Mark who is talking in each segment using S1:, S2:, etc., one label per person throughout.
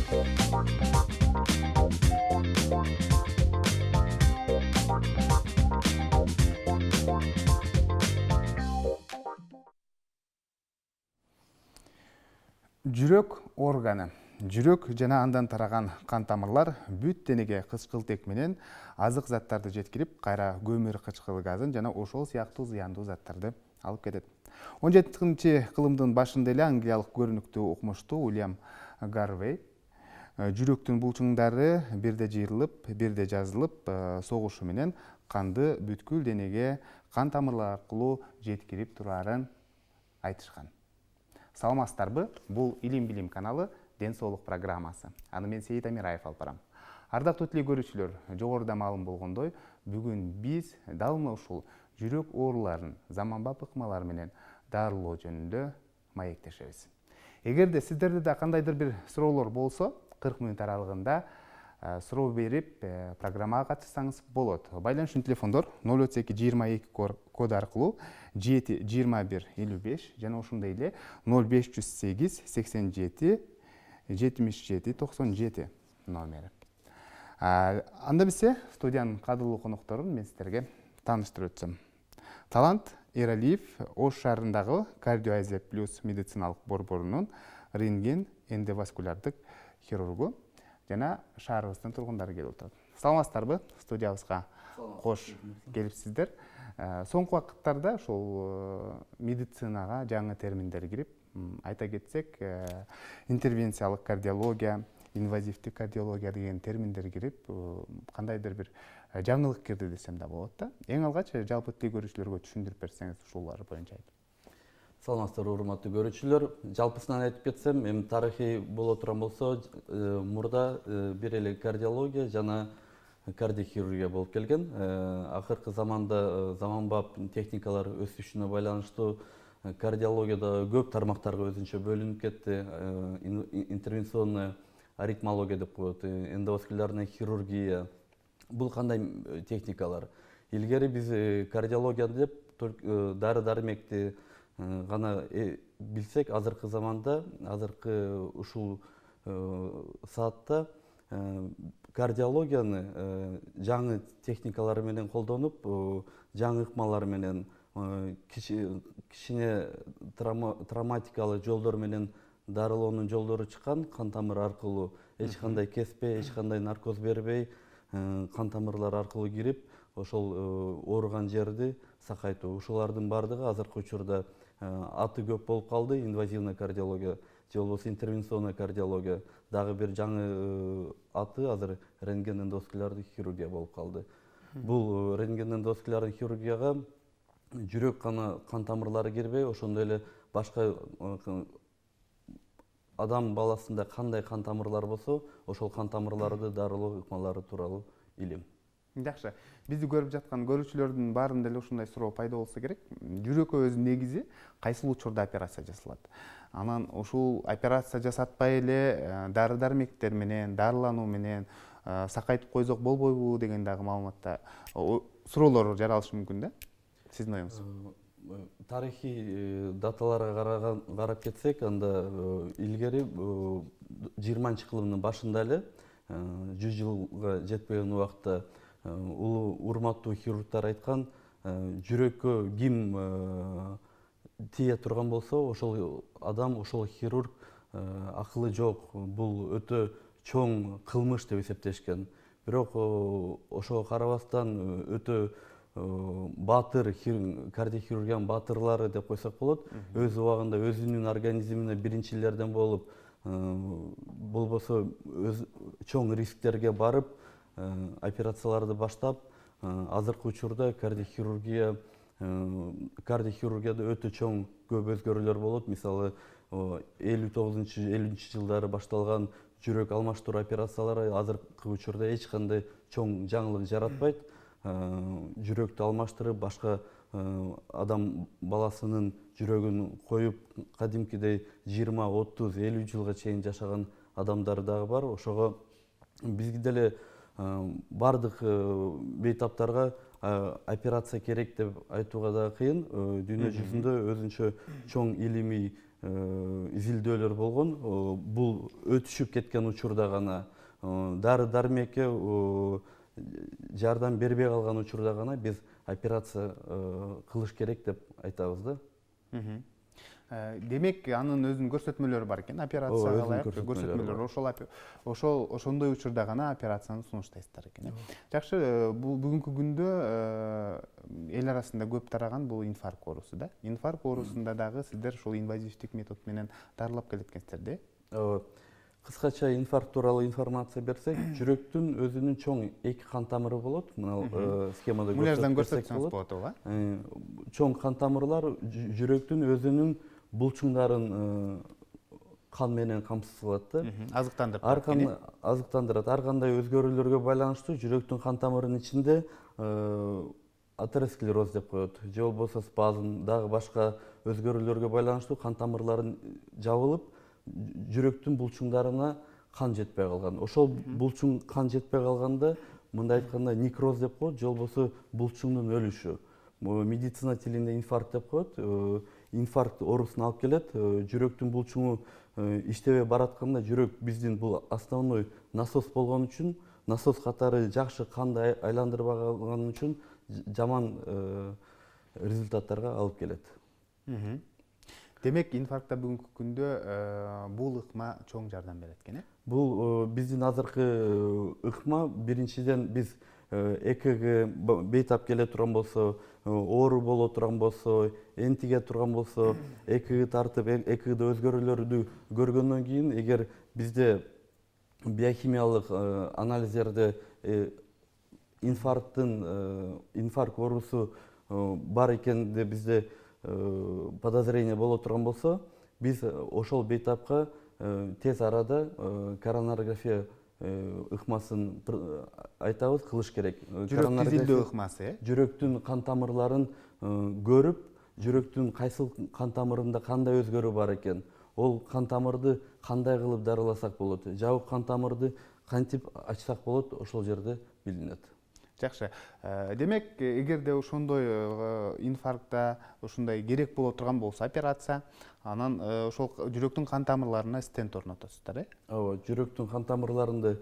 S1: Жүрөк органы. Жүрөк жана андан тараган кан тамырлар бүт денеге кычкылтек менен азык заттарды жеткирип, кайра көмүр кычкыл газын жана ошол сыяктуу зыяндуу заттарды алып кетет. 17-кылымдын башында эле англиялык көрүнүктүү окумуштуу Уильям Гарвей жүрөктүн булчуңдары бирде жыйрылып, бирде жазылып, согушу менен канды бүткүл денеге кан тамырлар аркылуу жеткирип турарын айтышкан. Саламатсыздарбы? Бул Илим Билим каналы Ден соолук программасы. Аны мен Сейит Амираев алып барам. Ардактуу телегөрүүчүлөр, жогоруда маалым болгондой, бүгүн биз дал ушул жүрөк ооруларын заманбап ыкмалар менен дарылоо жөнүндө маектешебиз. Эгерде сиздерде да кандайдыр бир суроолор болсо, 40 мүнөт аралыгында суроо берип, программага катышсаңыз болот. Байланышчы телефондор 03222 коду аркылуу 7 21 55 жана ошондой эле 0508 87 77 97 номери. Анда биз студиянын кадырлуу конокторун мен сиздерге тааныштырып өтсөм. Талант Эралиев Ош шаарындагы Кардио плюс медициналык борборунун рентген эндоваскулярдык хирургу жана шаарыбыздын тургундары келип отурат. Саламатсыздарбы? Студиябызга кош келипсиздер. Соңку вакыттарда ошол медицинага жаңы терминдер кирип, айта кетсек, интервенциялык кардиология, инвазивдик кардиология деген терминдер кирип, кандайдыр бир жаңылык кирди десем да болот да. Эң алгач жалпы телегөрүүчүлөргө түшүндүрүп берсеңиз ушулар боюнча айтып.
S2: Саламатсыздар, урматтуу көрүүчүлөр. Жалпысынан айтып кетсем, эми тарыхый боло турган болсо, мурда бир эле кардиология жана кардиохирургия болуп келген. Акыркы заманда заманбап техникалар өсүшүнө байланыштуу кардиологияда көп тармактарга өзүнчө бөлүнүп кетти. Интервенционная аритмология деп коет, эндоваскулярная хирургия. Бул кандай техникалар? Илгери биз кардиология деп дары-дармекти гана билсек, азыркы заманда, азыркы ушул саатта кардиологияны жаңы техникалар менен колдонуп, жаңы ыкмалар менен, кичине травматикалык жолдор менен дарылоонун жолдору чыккан, кан тамыр аркылуу эч кандай кеспей, эч кандай наркоз бербей, кан тамырлар аркылуу кирип, ошол ооруган жерди сакайтуу. Ушулардын бардыгы азыркы учурда аты көп болуп калды. Инвазивная кардиология же болбосо интервенционная кардиология. Дагы бир жаңы аты азыр рентген эндоваскулярдык хирургия болуп калды. Бул рентген эндоваскулярдык хирургияга жүрөк кан тамырлары кирбей, ошондой эле башка адам баласында кандай кан тамырлар болсо, ошол кан тамырларды дарылоо ыкмалары тууралуу илим.
S1: Жакшы. Бизди көрүп жаткан көрүүчүлөрдүн баарында эле ушундай суроо пайда болсо керек. Жүрөккө өзү негизи кайсыл учурда операция жасалат? Анан ушул операция жасатпай эле дары-дармектер менен, дарылануу менен сакайтып койсок болбойбу деген дагы маалыматта суроолор жаралышы мүмкүн да? Сиздин оюңуз?
S2: Тарыхый даталарга карап кетсек, анда илгери 20-кылымдын башында эле 100 жылга жетпеген убакта улуу урматтуу хирургтар айткан, жүрөккө ким тие турган болсо, ошол адам, ошол хирург акылы жок, бул өтө чоң кылмыш деп эсептешкен. Бирок ошого карабастан өтө баатыр кардиохирургиянын баатырлары деп койсок болот, өз убагында өзүнүн организмине биринчилерден болуп, болбосо чоң рисктерге барып операцияларды баштап, азыркы учурда кардиохирургияда өтө чоң көп өзгөрүүлөр болот. Мисалы 59-50 жылдары башталган жүрөк алмаштыруу операциялары азыркы учурда эч кандай чоң жаңылык жаратпайт. Жүрөктү алмаштырып, башка адам баласынын жүрөгүн коюп, кадимкидей 20, 30, 50 жылга чейин жашаган адамдар дагы бар. Ошого биз деле бардык бейтаптарга операция керек деп айтууга да кыйын. Дүйнө жүзүндө өзүнчө чоң илимий изилдөөлөр болгон. Бул өтүшүп кеткен учурда гана, дары дармекке жардам бербей калган учурда гана биз операция кылыш керек деп айтабыз да.
S1: Демек анын өзүнүн көрсөтмөлөрү бар экен, операцияга
S2: өзүнүн
S1: ылайык
S2: көрсөтмөлөрү
S1: көрсөтмөлөр. Ошондой учурда гана операцияны сунуштайсыздар экен. Жакшы, бул бүгүнкү күндө эл арасында көп тараган бул инфаркт оорусу да. Инфаркт оорусунда дагы сиздер ушул инвазивдик метод менен дарылап келеткенсиздер да.
S2: Кыскача инфаркт тууралуу информация берсек, жүрөктүн өзүнүн чоң эки кан тамыры болот. Мына схемада
S1: Муляждан
S2: көрсөтсөк
S1: көрсөтсөңүз болот, ооба.
S2: Чоң кан тамырлар жүрөктүн өзүнүн булчуңдарын кан менен камсыз кылат да. Азыктандырат. Ар кандай өзгөрүүлөргө байланыштуу жүрөктүн кан тамырынын ичинде атеросклероз деп коет, же болбосо спазм, дагы башка өзгөрүүлөргө байланыштуу кан тамырларын жабылып, жүрөктүн булчуңдарына кан жетпей калган. Ошол булчуң кан жетпей калганда, мындай айтканда некроз деп коет, же болбосо булчуңдун өлүшү. Медицина тилинде инфаркт деп коет. Инфаркт оорусуна алып келет. Жүрөктүн булчуңу иштебей баратканда, жүрөк биздин бул основной насос болгон үчүн, насос катары жакшы канды айландырбай калган үчүн жаман результаттарга алып келет.
S1: Демек, инфарктта бүгүнкү күндө бул ыкма чоң жардам берет экен, э?
S2: Бул биздин азыркы ыкма биринчиден биз ЭКГ бейтап келе турган болсо, оору боло турган болсо, энтиге турган болсо, ЭКГ тартып, ЭКГде өзгөрүүлөрдү көргөндөн кийин, эгер бизде биохимиялык анализдерде инфаркт оорусу бар экенде бизде подозрение боло турган болсо, биз ошол бейтапка тез арада коронарография ыкмасын айтабыз, кылыш керек.
S1: Жүрөк изилдөө ыкмасы, э?
S2: Жүрөктүн кан тамырларын көрүп, жүрөктүн кайсыл кан тамырында кандай өзгөрүү бар экен, ол кан тамырды кандай кылып дарыласак болот, жабык кан тамырды кантип ачсак болот, ошол жерде билинет.
S1: Жакшы. Демек, эгерде ошондой инфарктта ушундай керек боло турган болсо операция, анан ошол жүрөктүн кан тамырларына стент орнотосуздар, э?
S2: Ооба, жүрөктүн кан тамырларында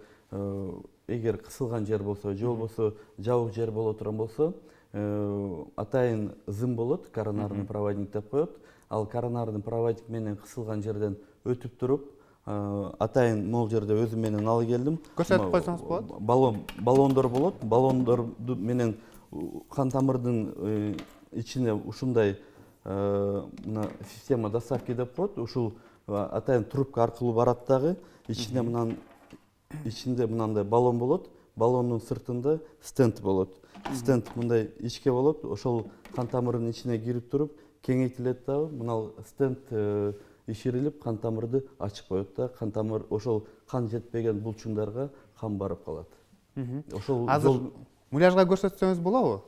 S2: эгер кысылган жер болсо, же болбосо жабык жер боло турган болсо, атайын зым болот, коронарный проводник деп коет. Ал коронарный проводник менен кысылган жерден өтүп туруп, атайын могул жерде өзүм менен алып келдим.
S1: Көрсөтүп койсоңуз болот.
S2: Баллондор болот. Баллондор менен кан тамырдын ичине ушундай мына система доставки деп коет. Ушул атайын трубка аркылуу барат дагы. Ичинде мынандай баллон болот. Баллондун сыртында стенд болот. Стенд мындай ичке болот. Ошол кан тамырынын ичине кирип туруп, кеңейтилет дагы. Мына стенд иширилип, кан тамырды ачып коет да. Кан тамыр ошол кан жетпеген булчуңдарга кан барып калат.
S1: Азыр муляжга көрсөтсөңүз болобу?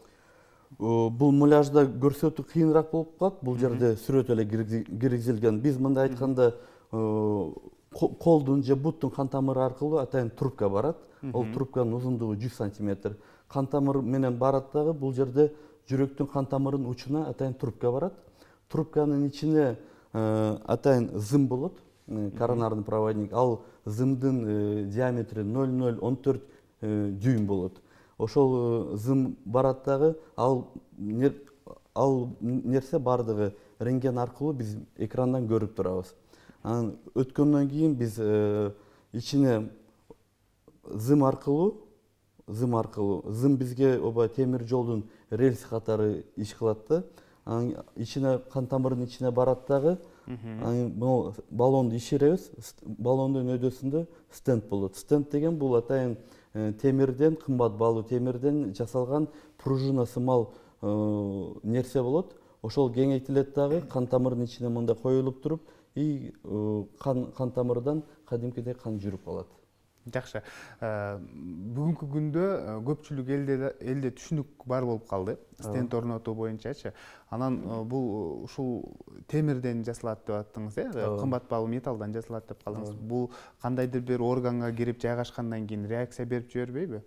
S2: Бул муляжда көрсөтүү кыйыныраак болуп калат. Бул жерде сүрөт эле киргизилген. Биз мындай айтканда колдун же буттун кан тамыры аркылуу атайын трубка барат. Ол трубканын узундугу 100 сантиметр. Кан тамыр менен барат дагы. Бул жерде жүрөктүн кан тамырынын учуна атайын трубка барат. Трубканын ичине атайын зым болот, коронарный проводник. Ал зымдын диаметри 0,014 дюйм болот. Ошол зым барат дагы, ал нерсе бардыгы рентген аркылуу биз экрандан көрүп турабыз. Анан өткөндөн кийин биз ичине зым бизге оба темир жолдун рельси катары иш кылат да. Анан ичине кан тамырынын ичине барат дагы. Анан бул баллонду иширебиз. Баллондун өйдөсүндө стенд болот. Стенд деген бул атайын темирден, кымбат баалуу темирден жасалган пружина сымал нерсе болот. Ошол кеңейтилет дагы, кан тамырынын ичине мындай коюлуп туруп, и кан тамырдан кадимкидей кан жүрүп калат.
S1: Жакшы. Бүгүнкү күндө көпчүлүк элде түшүнүк бар болуп калды. Стенд орнотуу боюнчачы. Анан бул ушул темирден жасалат деп аттыңыз, э? Кымбат баалуу металлдан жасалат деп калдыңыз. Бул кандайдыр бир органга кирип жайгашкандан кийин реакция берип жибербейби?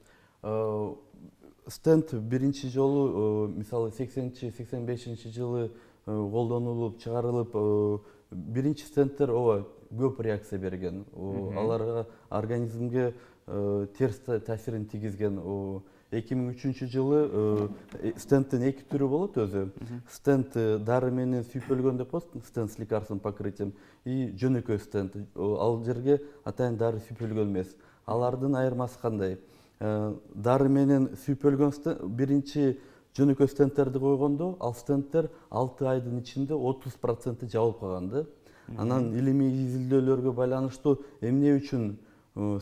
S2: стенд биринчи жолу мисалы 80-85 жылы колдонулуп чыгарылып, биринчи стендтер ооба көп реакция берген. Аларга организмге терс таасирин тийгизген. 2003 жылы стендтин эки түрү болот өзү. Стенд дары менен сүйпөлгөн деп коет, стенд с лекарственным покрытием, и жөнөкөй стенд. Ал жерге атайын дары сүйпөлгөн эмес. Алардын айырмасы кандай? Дары менен сүйпөлгөн биринчи жөнөкөй стендтерди койгондо, ал стендтер 6 айдын ичинде 30% жабылып калганды. Анан илимий изилдөөлөргө байланыштуу эмне үчүн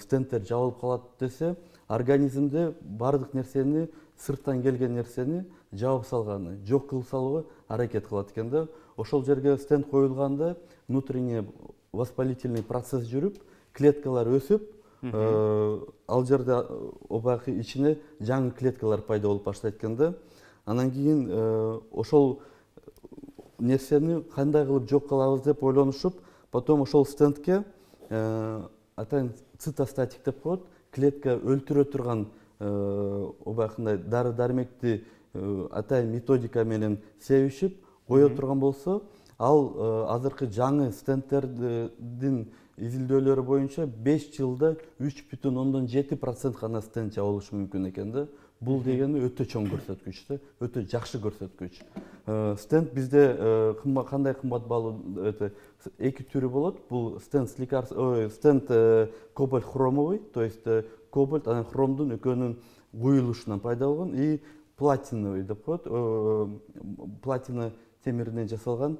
S2: стендтер жабылып калат десе, организмде бардык нерсени, сырттан келген нерсени жаап салганы, жок кылып салууга аракет кылат экен да. Ошол жерге стенд коюлганда внутренний воспалительный процесс жүрүп, клеткалар өсүп, ал жерде обакы ичине жаңы клеткалар пайда болуп баштайт экен да. Анан кийин ошол нерсени кандай кылып жок кылабыз деп ойлонушуп, потом ошол стендке атайын цитостатик деп коет, клетка өлтүрө турган обакындай дары дармекти атайын методика менен себишип кое турган болсо, ал азыркы жаңы стендтердин изилдөөлөрү боюнча 5 жылда 3,7% гана стенд жабылышы мүмкүн экен да. Бул дегени өтө чоң көрсөткүч да, өтө жакшы көрсөткүч. Стенд бизде кандай кымбат баалуу эки түрү болот. Бул стенд кобальт хромовый, то есть кобальт анан хромдун экөөнүн куюлушунан пайда болгон, и платиновый деп коет, платина темиринен жасалган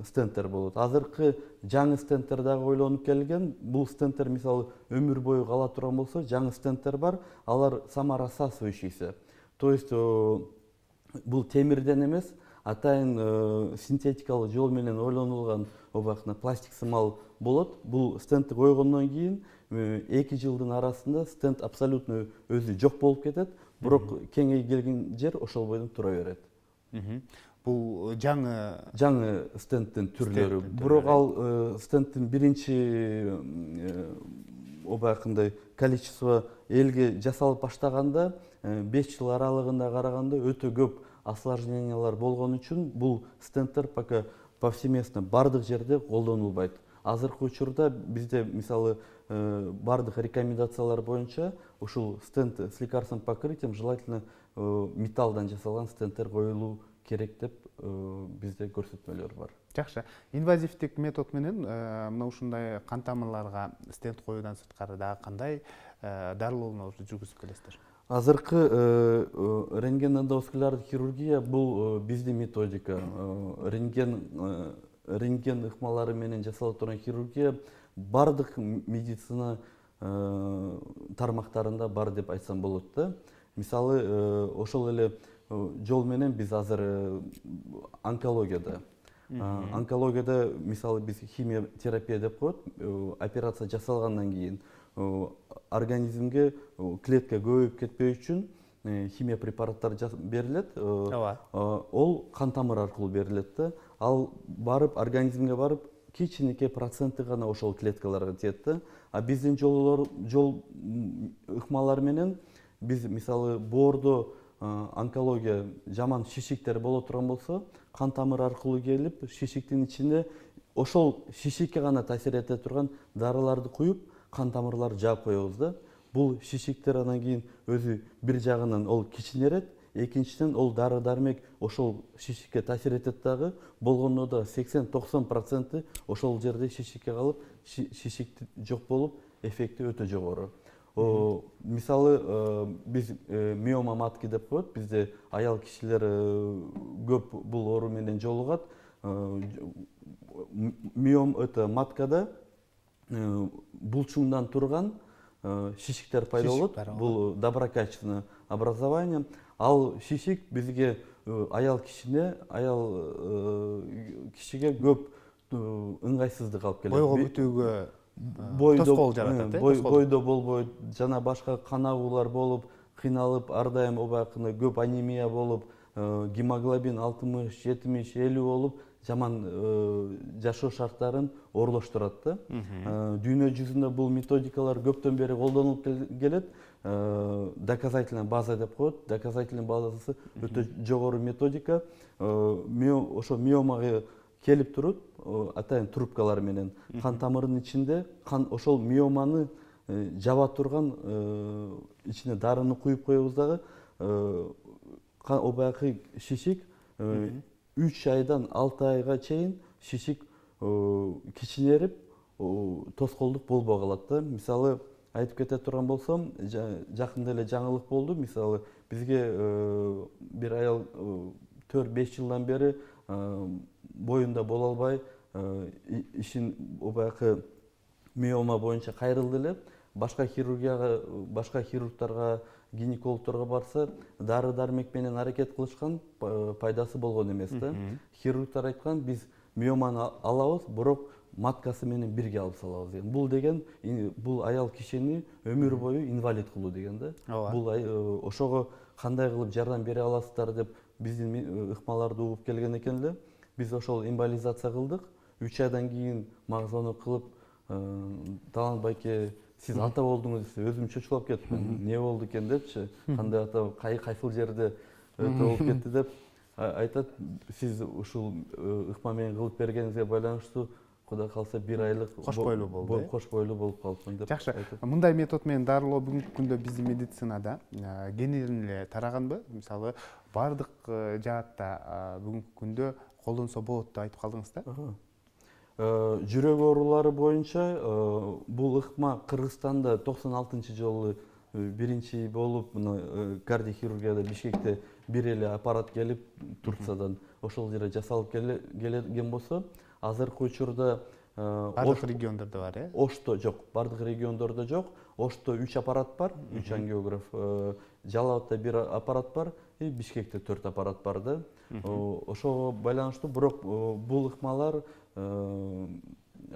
S2: стендтер болот. Азыркы жаңы стендтер дагы ойлонуп келген. Бул стендтер мисалы өмүр бою кала турган болсо, жаңы стендтер бар, алар саморассасывающийся. То есть бул темирден эмес, атайын синтетикалык жол менен ойлонулган обакына пластик сымал болот. Бул стендти койгондон кийин 2 жылдын арасында стенд абсолютно өзү жок болуп кетет, бирок кеңейип келген жер ошол бойдон тура берет.
S1: Бул
S2: жаңы стендтин түрлөрү. Бирок ал стендтин биринчи обакындай количество элге жасалып баштаганда 5 жыл аралыгында караганда өтө көп осложнениялар болгон үчүн бул стендтер пока повсеместно бардык жерде колдонулбайт. Азыркы учурда бизде мисалы бардык рекомендациялар боюнча ушул стенд с лекарственным покрытием желательно металлдан жасалган стендтер коюлуу керек деп бизде көрсөтмөлөр бар.
S1: Жакшы. Инвазивдик метод менен мына ушундай кан тамырларга стенд коюудан сырткары дагы кандай дарылоонууларды жүргүзүп келесиздер?
S2: Азыркы рентген-эндоваскулярдык хирургия бул биздин методика. Рентген ыкмалары менен жасала турган хирургия бардык медицина тармактарында бар деп айтсам болот да. Мисалы ошол эле жол менен биз азыр онкологияда. Онкологияда мисалы биз химиотерапия деп коет, операция жасалгандан кийин организмге клетка көбөйүп кетпөө үчүн химия препараттар берилет. Ол кан тамыр аркылуу берилет да. Ал барып организмге барып кичинекей проценти гана ошол клеткаларга тиет да. А биздин жол ыкмалар менен биз мисалы боордо онкология жаман шишиктер боло турган болсо, кан тамыр аркылуу келип, шишиктин ичинде ошол шишикке гана таасир эте турган дарыларды куюп, кан тамырларды жаап коебуз да. Бул шишиктер анан кийин өзү бир жагынан ол кичинерет, экинчиден ол дары дармек ошол шишикке таасир этет дагы, болгондо да 80-90% ошол жерде шишикке калып, шишик жок болуп, эффекти өтө жогору. Мисалы биз миома матки деп коет, бизде аял кишилер көп бул оору менен жолугат. Маткада булчуңдан турган шишиктер пайда болот. Бул доброкачественное образование. Ал шишик бизге аял кишиге көп ыңгайсыздык алып келет.
S1: Бойго бүтүүгө тоскоол жаратат,
S2: бойдо болбойт, жана башка кан агуулар болуп, кыйналып, ар дайым обакында көп анемия болуп, гемоглобин 60, 70, 50 болуп, жаман жашоо шарттарын оорлоштурат да. Дүйнө жүзүндө бул методикалар көптөн бери колдонулуп келет. доказательная база деп коет. Доказательный базасы өтө жогору методика. Ошо миомага келип туруп, атайын трубкалар менен кан тамырынын ичинде ошол миоманы жаба турган ичине дарыны куюп коебуз дагы. Баягы шишик 3 айдан 6 айга чейин шишик кичинерип тоскоолдук болбой калат да. Мисалы айтып кете турган болсом, жакында эле жаңылык болду. Мисалы бизге бир аял 4-5 жылдан бери боюнда боло албай ишин баягы миома боюнча кайрылды эле. Башка хирургтарга, гинекологторго барса, дары дармек менен аракет кылышкан, пайдасы болгон эмес да. Хирургтар айткан, биз миоманы алабыз, бирок маткасы менен бирге алып салабыз деген. Бул аял кишини өмүр бою инвалид кылуу деген да. Бул ошого кандай кылып жардам бере аласыздар деп биздин ыкмаларды угуп келген экен эле. Биз ошол эмболизация кылдык. 3 айдан кийин мага звонок кылып, Талант байке, сиз ата болдуңуз десе, өзүм чочулап кеттим. Не болду экен депчи, кандай ата, кайсыл жерде болуп кетти деп айтат. Сиз ушул ыкма менен кылып бергениңизге байланыштуу Кудай калса 1 айлык
S1: кош бойлуу болду.
S2: Кош бойлуу болуп калыпмын деп.
S1: Жакшы. Мындай метод менен дарылоо бүгүнкү күндө биздин медицинада кеңири эле тараганбы? Мисалы, бардык жаатта бүгүнкү күндө колдонсо болот деп айтып калдыңыз да?
S2: Жүрөк оорулары боюнча бул ыкма Кыргызстанда 96-жолу биринчи болуп, кардиохирургияда Бишкекте бир эле аппарат келип Турциядан ошол жерде жасалып келген болсо, азыркы учурда
S1: бардык региондордо бар, э?
S2: Ошто жок, бардык региондордо жок. Ошто 3 аппарат бар, 3 ангиограф. Жалал Абадта 1 аппарат бар, Бишкекте 4 аппарат бар да. Ошого байланыштуу, бирок бул ыкмалар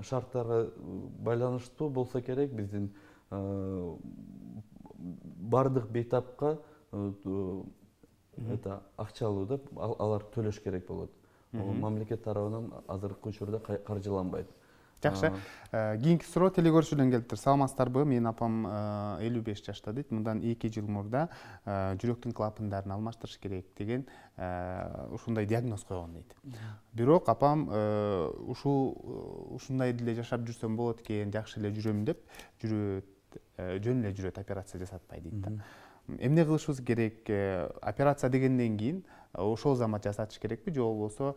S2: шарттарга байланыштуу болсо керек. Биздин бардык бейтапка акчалуу деп алар төлөш керек болот. Мамлекет тарабынан азыркы учурда каржыланбайт.
S1: Жакшы. Кийинки суроо телегөрүүчүдөн келиптир. Саламатсыздарбы? Менин апам 55 жашта дейт. Мындан 2 жыл мурда жүрөктүн клапандарын алмаштырыш керек деген ушундай диагноз койгон дейт. Бирок апам ушундай деле жашап жүрсөм болот экен, жакшы эле жүрөм деп жөн эле жүрөт, операция жасатпай дейт да. Эмне кылышыбыз керек? Операция дегенден кийин ошол замат жасатыш керекпи, же болбосо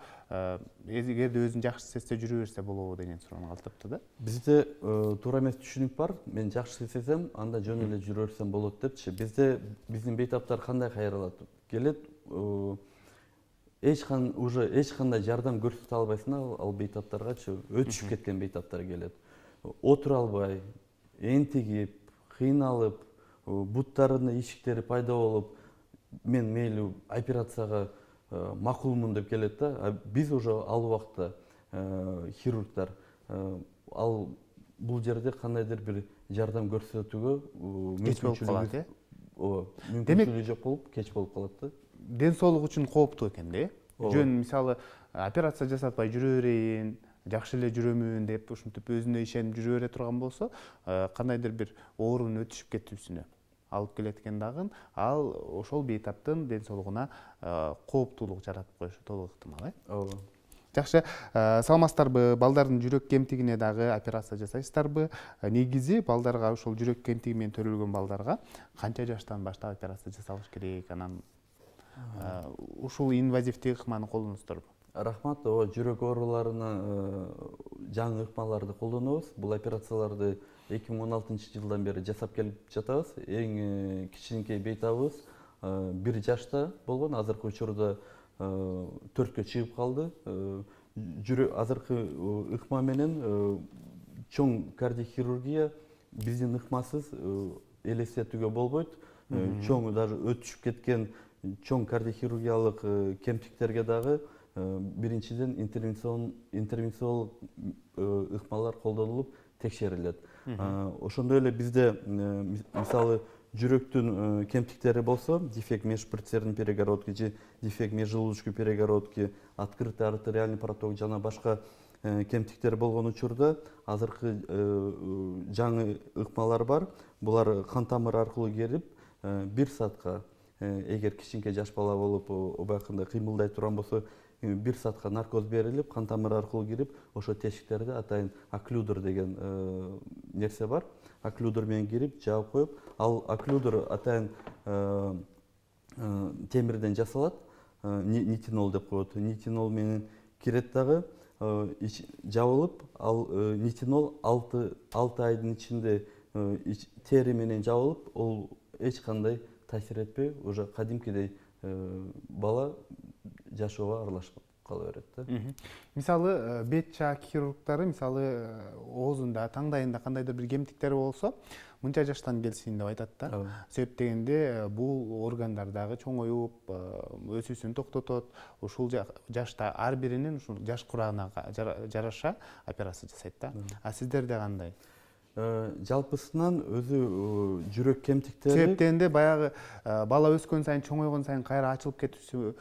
S1: эгерде өзүн жакшы сезсе жүрө берсе болобу деген суроону калтырыпты да.
S2: Бизде туура эмес түшүнүк бар. Мен жакшы сезсем, анда жөн эле жүрө берсем болот депчи. Бизде биздин бейтаптар кандай кайрылат? Келет, эч кандай жардам көрсөтө албайсың ал бейтаптаргачы, өтүшүп кеткен бейтаптар келет. Отура албай, энтигип, кыйналып, буттарынын ишиктери пайда болуп, мен мейли операцияга макулмун деп келет да. Биз уже ал убакта хирургтар бул жерде кандайдыр бир жардам көрсөтүүгө мүмкүнчүлүгү жок болуп, кеч болуп калат да.
S1: Ден соолук үчүн кооптуу экен да. Жөн мисалы операция жасатпай жүрө берейин, жакшы эле жүрөмүн деп ушинтип өзүнө ишенип жүрө бере турган болсо, кандайдыр бир оорунун өтүшүп кетүүсүнө алып келет экен дагы, ал ошол бейтаптын ден соолугуна кооптуулук жаратып коюшу толук ыктымал, э?
S2: Ооба.
S1: Жакшы. Саламатсыздарбы? Балдардын жүрөк кемтигине дагы операция жасайсыздарбы? Негизи балдарга, ошол жүрөк кемтиги менен төрөлгөн балдарга канча жаштан баштап операция жасалыш керек? Анан ушул инвазивдүү ыкманы колдоносуздарбы?
S2: Рахмат. Жүрөк ооруларына жаңы ыкмаларды колдонобуз. Бул операцияларды 2016-жылдан бери жасап келип жатабыз. Эң кичинекей бейтабыбыз 1 жашта болгон, азыркы учурда 4кө чыгып калды. Азыркы ыкма менен чоң кардиохирургия биздин ыкмасыз элестетүүгө болбойт. Чоң даже өтүшүп кеткен чоң кардиохирургиялык кемтиктерге дагы биринчиден интервенциялык ыкмалар колдонулуп текшерилет. Ошондой эле бизде мисалы жүрөктүн кемтиктери болсо, дефект межшприцердин перегородки же дефект межжелудочной перегородки, открытый артериальный проток жана башка кемтиктер болгон учурда азыркы жаңы ыкмалар бар. Булар кан тамыр аркылуу келип 1 саатка эгер кичинекей жаш бала болуп убакында кыймылдай турган болсо 1 саатка наркоз берилип кан тамыр аркылуу кирип ошо тешиктерди атайын окклюдер деген нерсе бар. Окклюдер менен кирип жаап коюп, ал окклюдер атайын темирден жасалат, нитинол деп коет. Нитинол менен кирет дагы жабылып, ал нитинол 6 айдын ичинде тери менен жабылып, ол эч кандай таасир этпей, уже кадимкидей бала жашоого аралашып кала берет да.
S1: Мисалы бет жаа хирургдары мисалы оозунда, таңдайында кандайдыр бир кемтиктер болсо, мынча жаштан келсин деп айтат да. Себеп дегенде бул органдардагы чоңоюп, өсүүсүн токтотот. Ушул жашта ар биринин ушул жаш курагына жараша операция жасайт да. А сиздерде кандай?
S2: Жалпысынан өзү жүрөк кемтиктери.
S1: Себеп дегенде баягы бала өскөн сайын, чоңойгон сайын кайра ачылып кетүүсү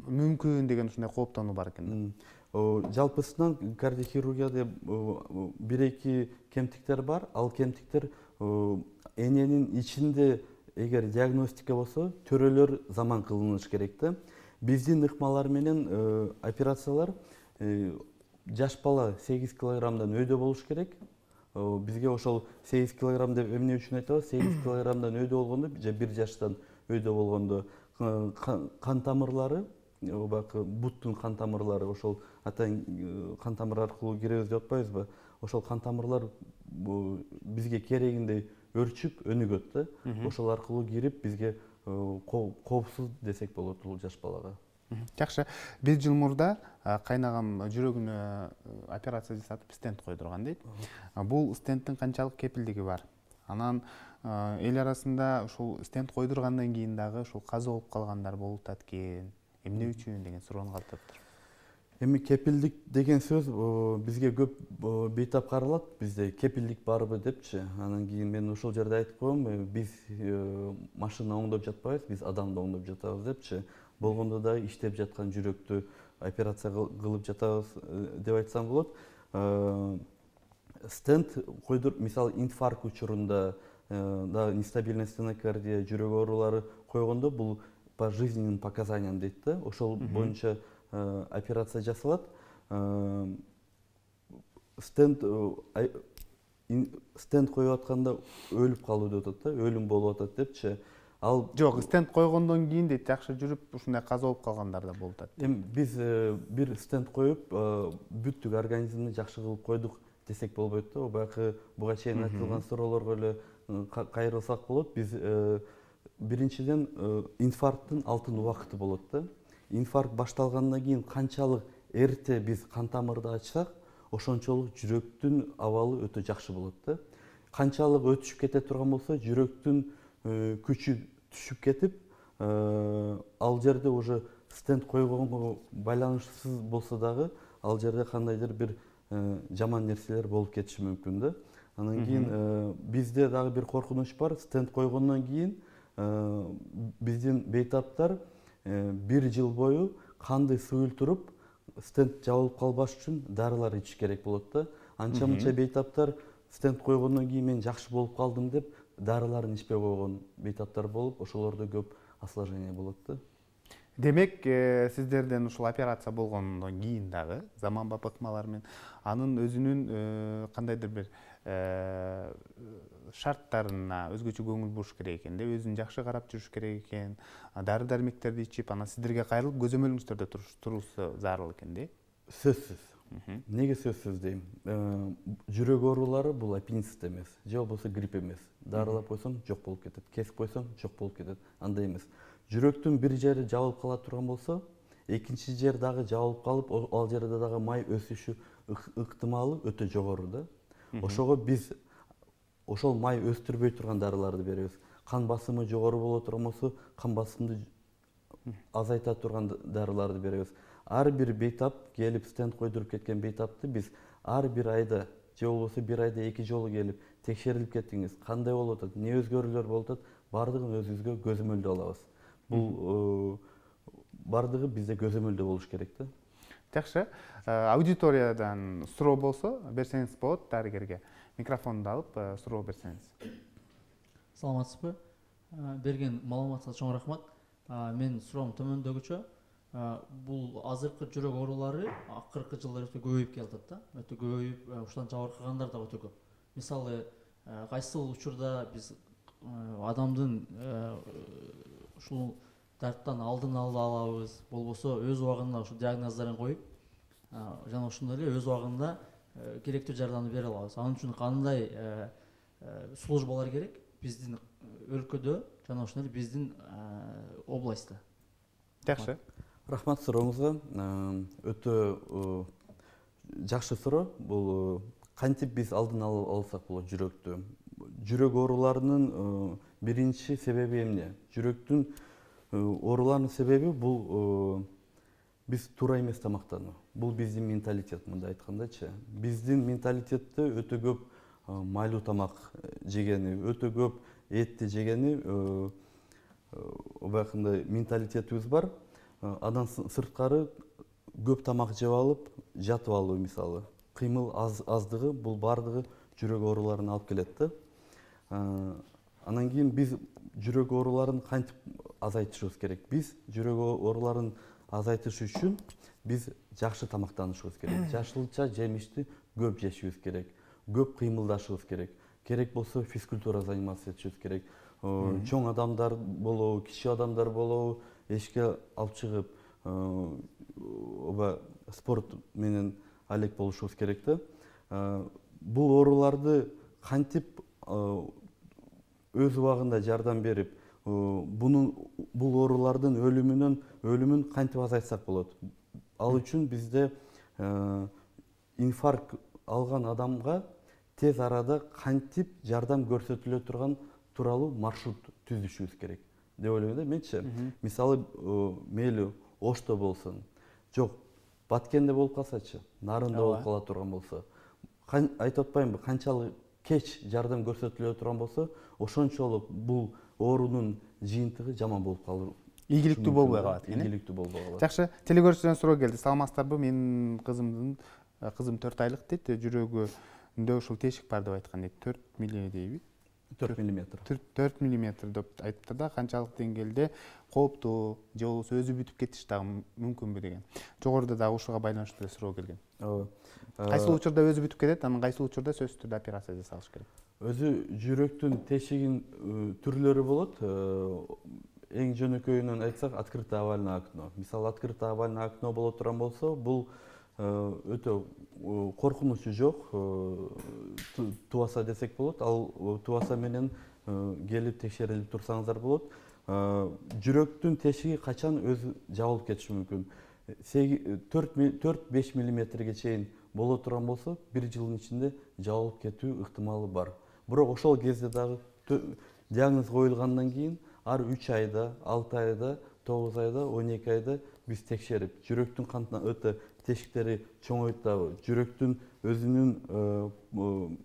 S1: мүмкүн деген ушундай кооптонуу бар экен.
S2: Жалпысынан кардиохирургияда 1-2 кемтиктер бар. Ал кемтиктер эненин ичинде эгер диагностика болсо, төрөлөр заман кылыныш керек да. Биздин ыкмалар менен операциялар жаш бала 8 килограммдан өйдө болуш керек. Бизге ошол 8 килограмм деп эмне үчүн айтабыз? 8 килограммдан өйдө болгондо, же 1 жаштан өйдө болгондо кан тамырлары, буттун кан тамырлары, ошол атайын кан тамыр аркылуу киребиз деп атпайбызбы? Ошол кан тамырлар бизге керегиндей өрчүп, өнүгөт да. Ошол аркылуу кирип бизге коопсуз десек болот бул жаш балага.
S1: Жакшы. 1 жыл мурда кайнагам жүрөгүнө операция жасатып стенд койдурган дейт. Бул стендтин канчалык кепилдиги бар? Анан эл арасында ушул стенд койдургандан кийин дагы ушул каза болуп калгандар болуп атат экен. Эмне үчүн деген суроону калтырыптыр.
S2: Эми кепилдик деген сөз бизге көп бейтап каралат. Бизде кепилдик барбы депчи. Анан кийин мен ошол жерде айтып коем, биз машина оңдоп жатпайбыз, биз адамды оңдоп жатабыз депчи. Болгондо да иштеп жаткан жүрөктү операция кылып жатабыз деп айтсам болот. Стенд койдуруп, мисалы инфаркт учурунда да нестабильный стенокардия, жүрөк оорулары койгондо бул по жизненным показаниям дейт да. Ошол боюнча операция жасалат. Стенд коюп атканда өлүп калуу деп атат да, өлүм болуп атат депчи. Ал
S1: жок, стенд койгондон кийин дейт, жакшы жүрүп ушундай каза болуп калгандар да болуп атат.
S2: Эми биз бир стенд коюп, бүттүк организмди жакшы кылып койдук десек болбойт да. Баягы буга чейин айтылган суроолорго эле кайрылсак болот. Биз биринчиден инфаркттын алтын убакыты болот да. Инфаркт башталгандан кийин канчалык эрте биз кан тамырды ачсак, ошончолук жүрөктүн абалы өтө жакшы болот да. Канчалык өтүшүп кете турган болсо, жүрөктүн күчү түшүп кетип, ал жерде уже стенд койгонго байланыштуу болсо дагы, ал жерде кандайдыр бир жаман нерселер болуп кетиши мүмкүн да. Анан кийин бизде дагы бир коркунуч бар. Стенд койгондон кийин биздин бейтаптар 1 жыл бою канды суюлтуруп, стенд жабылып калбаш үчүн дарылар ичиш керек болот да. Анча-мынча бейтаптар стенд койгондон кийин мен жакшы болуп калдым деп дарыларын ичпей койгон бейтаптар болуп, ошолордо көп осложнение болот да.
S1: Демек, сиздерден ушул операция болгондон кийин дагы заманбап ыкмалар менен анын өзүнүн кандайдыр бир шарттарына өзгөчө көңүл буруш керек экен да, өзүн жакшы карап жүрүш керек экен, дары дармектерди ичип, анан сиздерге кайрылып көзөмөлүңүздөрдө туруусу зарыл экен да.
S2: Сөзсүз. Неге сөзсүз дейм? Жүрөк оорулары бул аппендицит эмес, же болбосо грипп эмес. Дарылап койсоң жок болуп кетет, кесип койсоң жок болуп кетет. Андай эмес. Жүрөктүн бир жери жабылып кала турган болсо, экинчи жер дагы жабылып калып, ал жерде дагы май өсүшү ыктымалы өтө жогору да. Ошого биз ошол май өстүрбөй турган дарыларды беребиз. Кан басымы жогору боло турган болсо, кан басымды азайта турган дарыларды беребиз. Ар бир бейтап келип стенд койдуруп кеткен бейтапты биз ар бир айда, же болбосо бир айда 2 жолу келип текшерилип кеттиңиз, кандай болуп атат, эмне өзгөрүүлөр болуп атат, бардыгын өзүбүзгө көзөмөлдөө алабыз. Бул бардыгы бизде көзөмөлдө болуш керек да.
S1: Жакшы. Аудиториядан суроо болсо берсеңиз болот дарыгерге. Микрофонду алып суроо берсеңиз.
S3: Саламатсызбы? Берген маалыматка чоң рахмат. Мен суроом төмөндөгүчө. Бул азыркы жүрөк оорулары акыркы жылдар өтө көбөйүп келатат да. Өтө көбөйүп, ушудан жабыркагандар да өтө көп. Мисалы, кайсыл учурда биз адамдын ушул дарттан алдын ала алабыз, болбосо өз убагында ушул диагноздорун коюп, жана ошондой эле өз убагында керектүү жардамды бере алабыз. Анын үчүн кандай службалар керек биздин өлкөдө жана ошондой эле биздин областта?
S1: Жакшы.
S2: Рахмат сурооңузга. Өтө жакшы суроо. Бул кантип биз алдын алсак болот жүрөктү? Жүрөк ооруларынын биринчи себеби эмне? Жүрөктүн ооруларынын себеби бул биз туура эмес тамактануу. Бул биздин менталитет, мындай айткандачы. Биздин менталитетте өтө көп майлуу тамак жегени, өтө көп этти жегени убакында менталитетибиз бар. Андан сырткары көп тамак жеп алып, жатып алуу мисалы. Кыймыл аздыгы, бул бардыгы жүрөк ооруларына алып келет да. Анан кийин биз жүрөк ооруларын кантип азайтышыбыз керек? Биз жүрөк ооруларын азайтыш үчүн биз жакшы тамактанышыбыз керек. Жашылча жемишти көп жешибиз керек. Көп кыймылдашыбыз керек. Керек болсо физкультура заниматься этишибиз керек. Чоң адамдар болобу, кичи адамдар болобу, эшикке алып чыгып, спорт менен алек болушубуз керек да. Бул ооруларды кантип өз убагында жардам берип, бул оорулардын өлүмүн кантип азайтсак болот? Ал үчүн бизде инфаркт алган адамга тез арада кантип жардам көрсөтүлө турган тууралуу маршрут түзүшүбүз керек деп ойлойм да менчи. Мисалы, мейли Ошто болсун, жок Баткенде болуп калсачы, Нарында болуп кала турган болсо, айтып атпаймынбы, канчалык кеч жардам көрсөтүлө турган болсо, ошончолук бул оорунун жыйынтыгы жаман болуп калыр.
S1: Ийгиликтүү болбой калат экен.
S2: Ийгиликтүү болбой калат.
S1: Жакшы. Телекөрүүчүдөн суроо келди. Саламатсыздарбы? Менин кызым 4 айлык дейт. Жүрөгүндө ушул тешик бар деп айткан дейт. 4 мм дейби?
S2: 4 мм.
S1: 4 мм деп айтты да. Канчалык деңгээлде кооптуу же болбосо өзү бүтүп кетиш дагы мүмкүнбү деген. Жогоруда дагы ушуга байланыштуу суроо келген. Кайсыл учурда өзү бүтүп кетет, анан кайсыл учурда сөзсүз түрдө операция жасалыш керек?
S2: Өзү жүрөктүн тешигинин түрлөрү болот. Эң жөнөкөйүнөн айтсак, открытое овальное окно. Мисалы, открытое овальное окно боло турган болсо, бул өтө коркунучу жок, тубаса десек болот. Ал тубаса менен келип текшерилип турсаңыздар болот. Жүрөктүн тешиги качан өзү жабылып кетиши мүмкүн. 4-5 мм чейин боло турган болсо, 1 жылдын ичинде жабылып кетүү ыктымалы бар. Бирок ошол кезде дагы диагноз коюлгандан кийин ар 3 айда, 6 айда, 9 айда, 12 айда биз текшерип, жүрөктүн өтө тешиктери чоңойтабы, жүрөктүн өзүнүн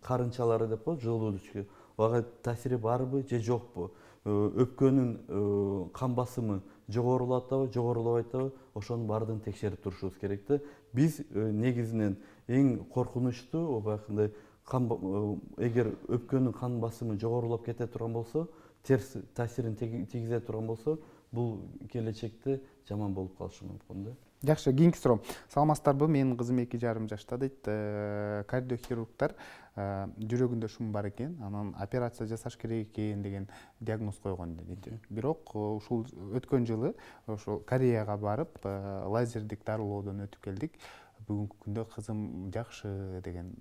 S2: карынчалары деп коет, желудочко, ага таасири барбы же жокпу? Өпкөнүн кан басымы жогорулап атабы, жогорулабай атабы, ошонун баардыгын текшерип турушубуз керек да. Биз негизинен эң коркунучтуу убакында эгер өпкөнүн кан басымы жогорулап кете турган болсо, терс таасирин тийгизе турган болсо, бул келечекте жаман болуп калышы мүмкүн да.
S1: Жакшы, кийинки суроо. Саламатсыздарбы? Менин кызым 2,5 жашта дейт. Кардиохирургтар жүрөгүндө шум бар экен, анан операция жасаш керек экен деген диагноз койгон дейт. Бирок ушул өткөн жылы ошол Кореяга барып, лазердик дарылоодон өтүп келдик. Бүгүнкү күндө кызым жакшы деген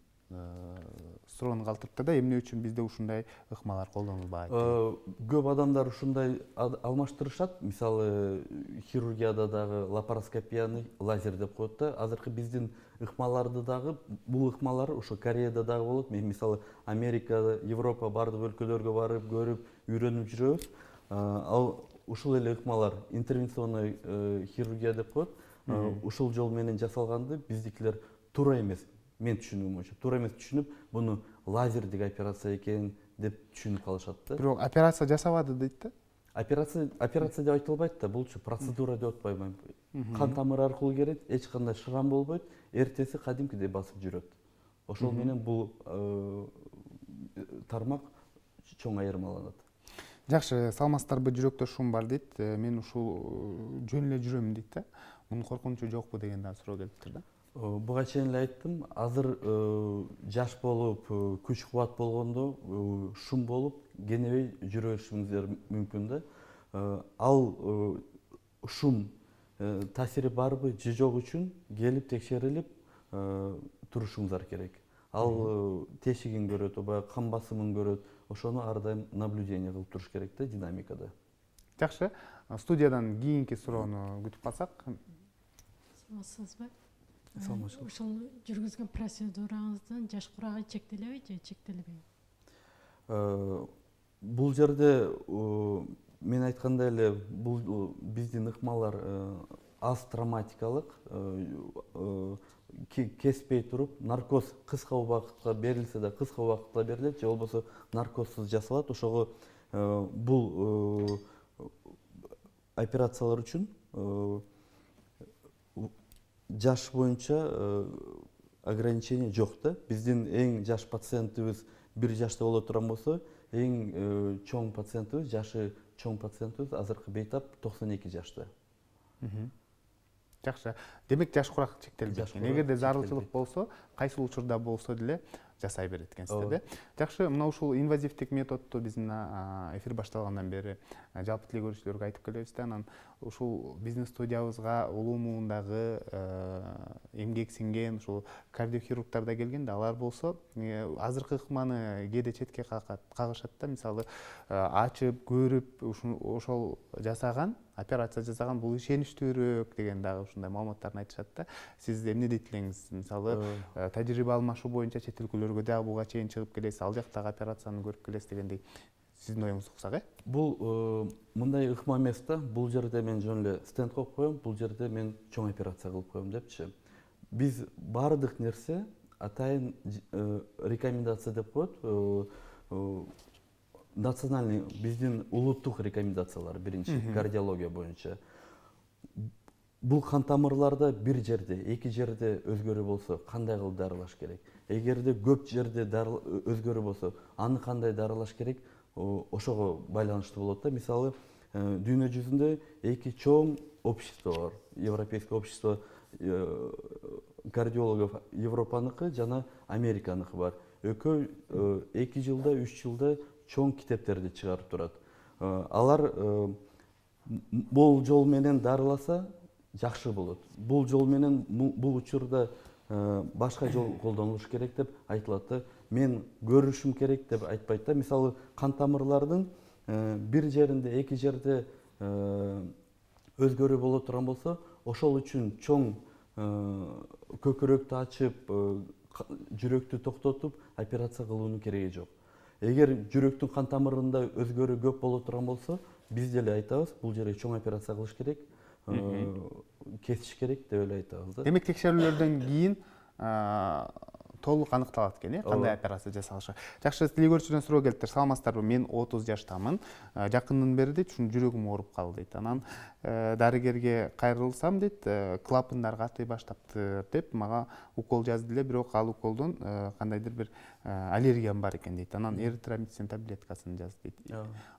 S1: суроону калтырыпты да, эмне үчүн бизде ушундай ыкмалар колдонулбайт?
S2: Көп адамдар ушундай алмаштырышат. Мисалы, хирургияда дагы лапароскопияны лазер деп коет да. Азыркы биздин ыкмаларды дагы, бул ыкмалар ошо Кореяда дагы болот. Мен мисалы Америка, Европа бардык өлкөлөргө барып, көрүп, үйрөнүп жүрөбүз. Ал ушул эле ыкмалар интервенционный хирургия деп коет. Ушул жол менен жасалганды биздикилер туура эмес, мен түшүнүгүм боюнча туура эмес түшүнүп, буну лазердик операция экен деп түшүнүп калышат да.
S1: Бирок операция жасабады дейт да.
S2: Операция деп айтылбайт да, булчу процедура деп атпайбы. Кан тамыры аркылуу келет, эч кандай шырам болбойт, эртеси кадимкидей басып жүрөт. Ошол менен бул тармак чоң айырмаланат.
S1: Жакшы, саламатсыздарбы, жүрөктө шум бар дейт. Мен ушул жөн эле жүрөм дейт да. Мунун коркунучу жокпу деген дагы суроо келиптир да.
S2: Буга чейин эле айттым, азыр жаш болуп, күч кубат болгондо шум болуп, кенебей жүрө беришиңиздер мүмкүн да. Ал шум таасири барбы же жок үчүн келип текшерилип турушуңуздар керек. Ал тешигин көрөт, кан басымын көрөт, ошону ар дайым наблюдение кылып туруш керек да, динамикада.
S1: Жакшы, студиядан кийинки суроону күтүп калсак.
S4: Саламатсызбы?
S2: Саламатчылык.
S4: Ошол жүргүзгөн процедураңыздын жаш курагы чектелеби же чектелбейби?
S2: Бул жерде мен айткандай эле, бул биздин ыкмалар аз травматикалык, кеспей туруп, наркоз кыска убакытка берилсе да кыска убакытта берилет, же болбосо наркозсуз жасалат. Ошого бул операциялар үчүн жаш боюнча ограничение жок да. Биздин эң жаш пациентибиз 1 жашта боло турган болсо, эң чоң пациентибиз, жашы чоң пациентибиз азыркы бейтап 92 жашта.
S1: Жакшы. Демек жаш курак чектелбейт.
S2: Жаш курак
S1: Эгерде
S2: чектелбейт.
S1: зарылчылык болсо, кайсыл учурда болсо деле жасай берет экенсиздер да. Жакшы, мына ушул инвазивдик методду биз эфир башталгандан бери жалпы тил көрүүчүлөргө айтып келебиз да. Анан ушул биздин студиябызга улуу муундагы эмгек сиңген ушул кардиохирургдар да келген да. Алар болсо азыркы ыкманы кээде четке кагышат да. Мисалы ачып, көрүп, ошол жасаган, операция жасаган бул ишеничтүүрөөк деген дагы ушундай маалыматтарын айтышат да. Сиз эмне дейт элеңиз? Мисалы тажрыйба алмашуу боюнча чет өлкөлөргө дагы буга чейин чыгып келесиз, ал жактагы операцияны көрүп келесиз дегендей. Сиздин оюңузду уксак,
S2: Бул мындай ыкма эмес да. Бул жерде мен жөн эле стенд коюп коем, бул жерде мен чоң операция кылып коем депчи. Биз баардык нерсе атайын рекомендация деп коет. Национальный биздин улуттук рекомендациялар биринчи кардиология боюнча. Бул кан тамырларда бир жерде, эки жерде өзгөрүү болсо, кандай кылып дарылаш керек? Эгерде көп жерде өзгөрүү болсо, аны кандай дарылаш керек? Ошого байланыштуу болот да. Мисалы, дүйнө жүзүндө эки чоң общество бар. Европейское общество кардиологов Европаныкы жана Американыкы бар. Экөө 2 жылда, 3 жылда чоң китептерди чыгарып турат. Алар бул жол менен дарыласа жакшы болот. Бул жол менен бул учурда башка жол колдонулуш керек деп айтылат да. Мен көрүшүм керек деп айтпайт да. Мисалы, кан тамырлардын бир жеринде, эки жерде өзгөрүү боло турган болсо, ошол үчүн чоң көкүрөктү ачып, жүрөктү токтотуп операция кылуунун кереги жок. Эгер жүрөктүн кан тамырында өзгөрүү көп боло турган болсо, биз деле айтабыз, бул жерге чоң операция кылыш керек, кесиш керек деп эле айтабыз да.
S1: Демек текшерүүлөрдөн кийин толук аныкталат экен, кандай операция жасалышы. Жакшы, тил көрүүчүдөн суроо келиптир. Саламатсыздарбы? Мен 30 жаштамын. Жакындан бери дейт, ушун жүрөгүм ооруп калды дейт. Анан дарыгерге кайрылсам дейт, клапандар катый баштаптыр деп мага укол жазды эле, бирок ал уколдон кандайдыр бир аллергиям бар экен дейт. Анан эритромицин таблеткасын жазды дейт.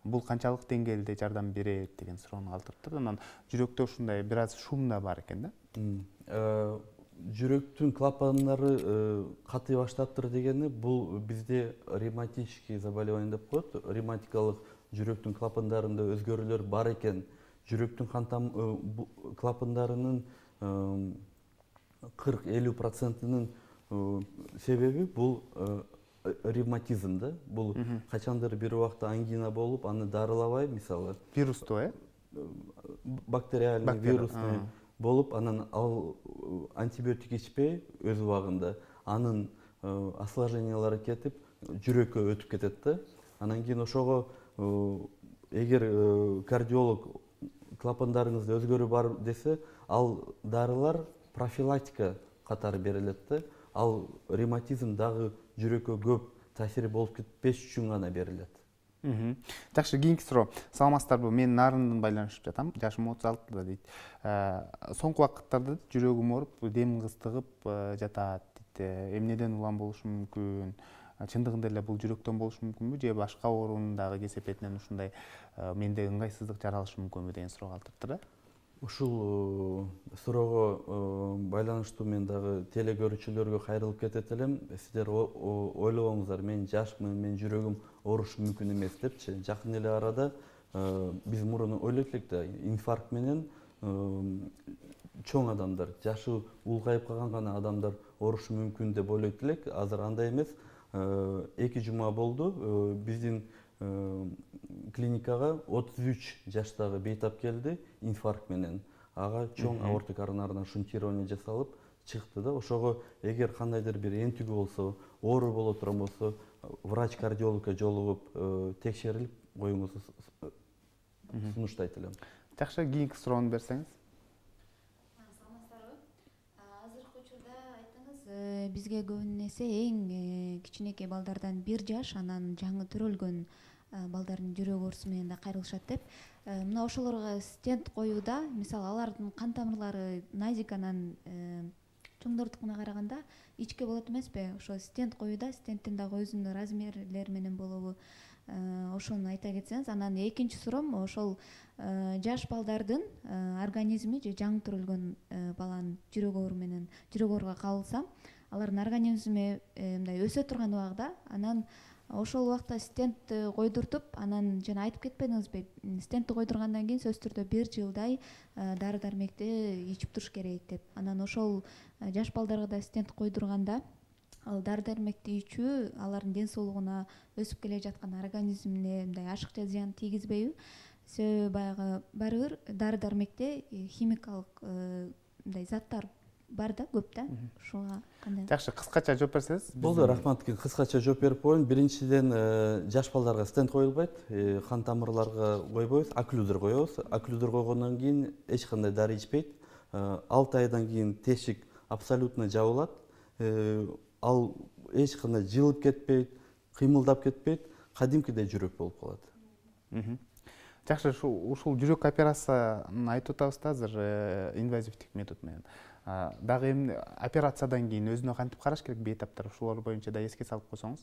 S1: Бул канчалык деңгээлде жардам берет деген суроону калтырыптыр. Анан жүрөктө ушундай бир аз шум да бар экен да.
S2: Жүрөктүн клапандары катый баштаптыр дегени, бул бизде ревматический заболевание деп коет. Ревматикалык жүрөктүн клапандарында өзгөрүүлөр бар экен. Жүрөктүн клапандарынын 40-50%-нын себеби бул ревматизм да. Бул качандыр бир убакта ангина болуп, аны дарылабай, мисалы,
S1: Вирустуу,
S2: бактериальный, вирусный болуп, анан ал антибиотик ичпей өз убагында анын осложнениялары кетип, жүрөккө өтүп кетет да. Анан кийин ошого эгер кардиолог клапандарыңызда өзгөрүү бар десе, ал дарылар профилактика катары берилет да. Ал ревматизм дагы жүрөккө көп таасири болуп кетпеш үчүн гана берилет.
S1: Жакшы, кийинки суроо. Саламатсыздарбы? Мен Нарындын байланышып жатам. Жашым 36 дейт. Соңку убакыттарда жүрөгүм ооруп, демим кыстыгып жатат дейт. Эмнеден улам болушу мүмкүн? Чындыгында эле бул жүрөктөн болушу мүмкүнбү же башка оорунун дагы кесепетинен ушундай менде ыңгайсыздык жаралышы мүмкүнбү деген суроо калтырыптыр да.
S2: Ушул суроого байланыштуу мен дагы телекөрүүчүлөргө кайрылып кетет элем. Сиздер ойлобоңуздар, мен жашмын, мен жүрөгүм оорушу мүмкүн эмес депчи. Жакын эле арада биз мурун ойлойт элек да, инфаркт менен чоң адамдар, жашы улгайып калган гана адамдар оорушу мүмкүн деп ойлойт элек. Азыр андай эмес. 2 жума болду, биздин клиникага 33 жаштагы бейтап келди инфаркт менен. Ага чоң аортокоронарный шунтирование жасалып чыкты да. Ошого эгер кандайдыр бир энтүгү болсо, оору боло турган болсо, врач-кардиологко жолугуп текшерилип коюңузду сунуштайт элем.
S1: Жакшы, кийинки суроону берсеңиз.
S5: Саламатсыздарбы? Азыркы учурда айттыңыз, бизге көбүн эсе эң кичинекей балдардан 1 жаш, анан жаңы төрөлгөн балдардын жүрөк оорусу менен да кайрылышат деп. Мына ошолорго стент коюуда, мисалы алардын кан тамырлары назик, анан чоңдордукуна караганда ичке болот эмеспи? Ошо стент коюуда, стенттин дагы өзүнүн размерлери менен болобу? Ошону айта кетсеңиз. Анан экинчи суроом, ошол жаш балдардын организми же жаңы төрөлгөн баланын жүрөк оору менен жүрөк ооруга кабылса, алардын организми мындай өсө турган убагда, анан ошол убакта стент койдуртуп, анан жана айтып кетпедиңизби, стентти койдургандан кийин сөзсүз түрдө 1 жылдай дары дармекти ичип туруш керек деп. Анан ошол жаш балдарга да стент койдурганда ал дары дармекти ичүү алардын ден соолугуна, өсүп келе жаткан организмине мындай ашыкча зыян тийгизбейби? Себеби баягы баары бир дары дармекте химикалык мындай заттар бар да, көп да. Ушуга кандай?
S1: Жакшы, кыскача жооп берсеңиз.
S2: Болду, рахмат. Кыскача жооп берип коеюн. Биринчиден, жаш балдарга стент коюлбайт, кан тамырларга койбойбуз, окклюдер коебуз. Окклюдер койгондон кийин эч кандай дары ичпейт. 6 айдан кийин тешик абсолютно жабылат. Ал эч кандай жылып кетпейт, кыймылдап кетпейт, кадимкидей жүрөк болуп калат.
S1: Жакшы, ушул жүрөк операцияны айтып атабыз да азыр, инвазивдик метод менен. Дагы эми операциядан кийин өзүнө кантип караш керек бейтаптар, ушулар боюнча да эске салып койсоңуз.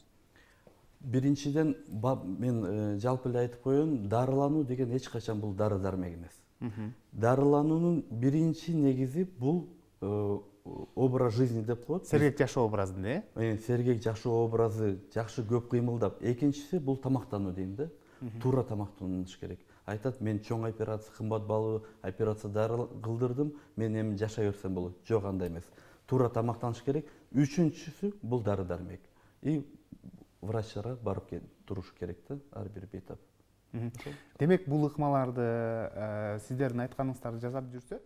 S2: Биринчиден, мен жалпы эле айтып коеюн, дарылануу деген эч качан бул дары дармек эмес. Дарылануунун биринчи негизи бул образ жизни деп коет.
S1: Сергек жашоо образында,
S2: Сергек жашоо образы жакшы көп кыймылдап. Экинчиси бул тамактануу дейм да. Туура тамактаныш керек. Айтат, мен чоң операция, кымбат баалуу операция кылдырдым, мен эми жашай берсем болот. Жок, андай эмес. Туура тамактаныш керек. Үчүнчүсү бул дары дармек. И врачтарга барып туруш керек да, ар бир бейтап.
S1: Демек, бул ыкмаларды сиздердин айтканыңыздарды жасап жүрсө,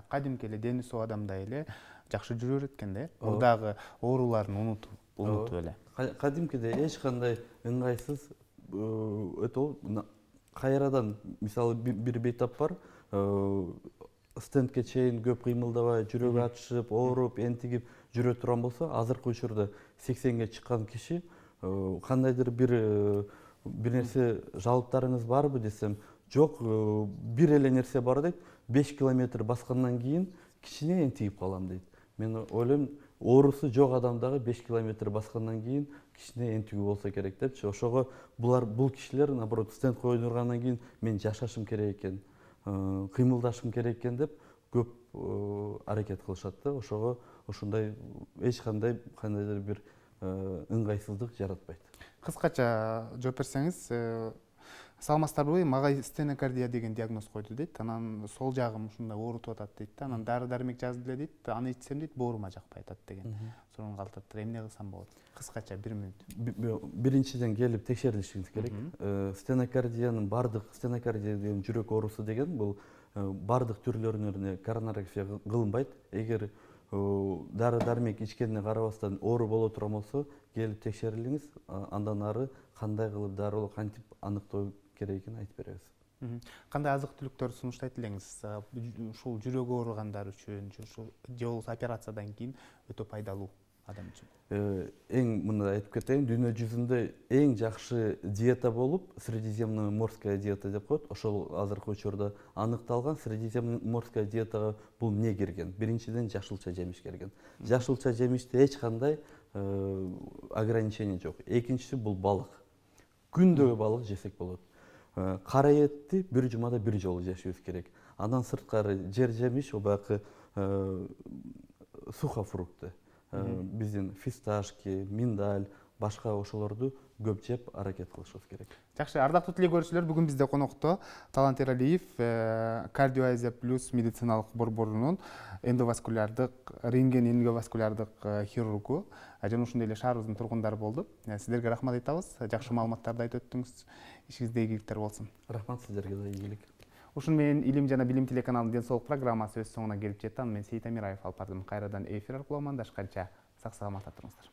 S1: кадимки эле дени сау адамдай эле жакшы жүрө берет экен да. Мурдагы ооруларын унутуп эле.
S2: Кадимкидей эч кандай ыңгайсыз кайрадан, мисалы бир бейтап бар, стентке чейин көп кыймылдабай, жүрөгү ачышып, ооруп, энтигип жүрө турган болсо, азыркы учурда 80ге чыккан киши кандайдыр бир нерсе жалыптарыңыз барбы десем, жок, бир эле нерсе бар дейт, 5 километр баскандан кийин кичине энтигип калам дейт. Мен ойлойм, оорусу жок адамдагы 5 километр баскандан кийин кичине энтигүү болсо керек депчи. Ошого бул кишилер наоборот стент койдургандан кийин мен жашашым керек экен, кыймылдашым керек экен деп көп аракет кылышат да. Ошого ошондой эч кандайдыр бир ыңгайсыздык жаратпайт.
S1: Кыскача жооп берсеңиз. Саламатсыздарбы? Мага стенокардия деген диагноз койду дейт. Анан сол жагым ушундай оорутуп атат дейт да. Анан дары дармек жазды эле дейт. Аны ичсем дейт, боорума жакпай атат деген суроону калтырыптыр. Эмне кылсам болот? Кыскача 1 мүнөт.
S2: Биринчиден келип текшерилишиңиз керек. Стенокардиянын стенокардия деген жүрөк оорусу деген бул бардык түрлөрүнө коронарография кылынбайт. Эгер дары дармек ичкенине карабастан оору боло турган болсо, келип текшерилиңиз, андан ары кандай кылып дарылоо кантип аныктоо керек экенин айтып беребиз.
S1: Кандай азык түлүктөр сунуштайт элеңиз ушул жүрөгү ооругандар үчүн, же болбосо операциядан кийин өтө пайдалуу адам үчүн?
S2: Эң мында айтып кетейин, дүйнө жүзүндө эң жакшы диета болуп средиземноморская диета деп коет. Ошол азыркы учурда аныкталган. Средиземноморская диетага бул эмне кирген? Биринчиден жашылча жемиш кирген. Жашылча жемиште эч кандай ограничение жок. Экинчиси бул балык. Күндөгү балык жесек болот. Кара этти бир жумада бир жолу жешибиз керек. Андан сырткары жер жемиш, убакы сухофрукты, биздин фисташки, миндаль, башка ошолорду көп жеп аракет кылышыбыз керек.
S1: Жакшы, ардактуу тилек көрүүчүлөр, бүгүн бизде конокто Талант Эралиев, Кардиоазия плюс медициналык борборунун эндоваскулярдык, рентген эндоваскулярдык хирургу жана ошондой эле шаарыбыздын тургундары болду. Сиздерге рахмат айтабыз. Жакшы маалыматтарды айтып өттүңүз. Ишиңизде ийгиликтер болсун.
S2: Рахмат, сиздерге да ийгилик.
S1: Ушуну менен Илим жана билим телеканалынын ден соолук программасы өз соңуна келип жетти. Аны мен Сейит Амираев алып бардым. Кайрадан эфир аркылуу амандашканча сак саламатта туруңуздар.